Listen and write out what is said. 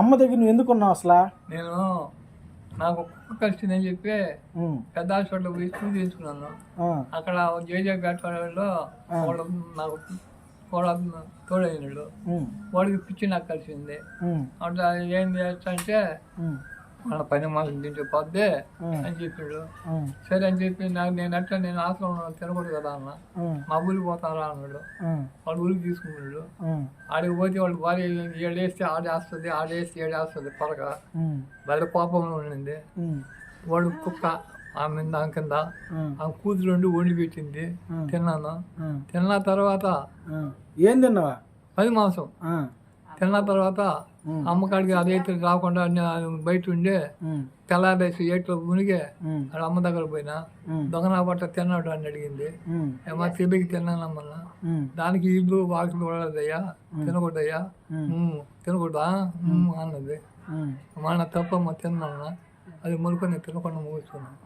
అమ్మ దగ్గర నువ్వు ఎందుకున్నావు అసలు? నేను నాకు కుక్క కలిసిందని చెప్పి పెద్ద హాస్పిటల్ పోయి చూపించుకున్నాను. అక్కడ జేజేపేట వాళ్ళు నాకు కూడా తోడైనాడు. వాడికి పిచ్చి నాకు కలిసింది. అట్లా ఏం చేస్తా మన పని మాసం తింటే పోద్ది అని చెప్పాడు. సరే అని చెప్పి నేను ఆశ్రమం తినకూడదు కదా అన్న. మా ఊరికి పోతారా అన్నాడు. వాడు ఊరికి తీసుకున్నాడు. ఆడికి పోతే వాళ్ళు భార్య ఏడేస్తే ఆడేస్తుంది, ఆడేస్తే ఏడేస్తుంది పొరక. భలే కోపంలో ఉండింది. వాడు కుక్క ఆమె దాని కింద ఆమె కూతురు వండి పెట్టింది. తిన్నాను. తిన్న తర్వాత ఏం తిన్నావా? పది మాంసం తిన్న తర్వాత అమ్మకాడికి అదైతే రాకుండా బయట ఉండి తెల్లారేసి ఏట్లో మునిగే ఆడ అమ్మ దగ్గర పోయినా. దొంగనా బట్ట తిన్నాడు అని అడిగింది. ఏమో తెలియకి తిన్నానమ్మన్నా. దానికి ఇల్లు వాకిలు పడదయ్యా, తినకూడదయ్యా, తినకూడదా అన్నది. మన తప్పమ్మ తిన్నామన్నా. అది మునుకొని తినకుండా ముగించుకున్నాను.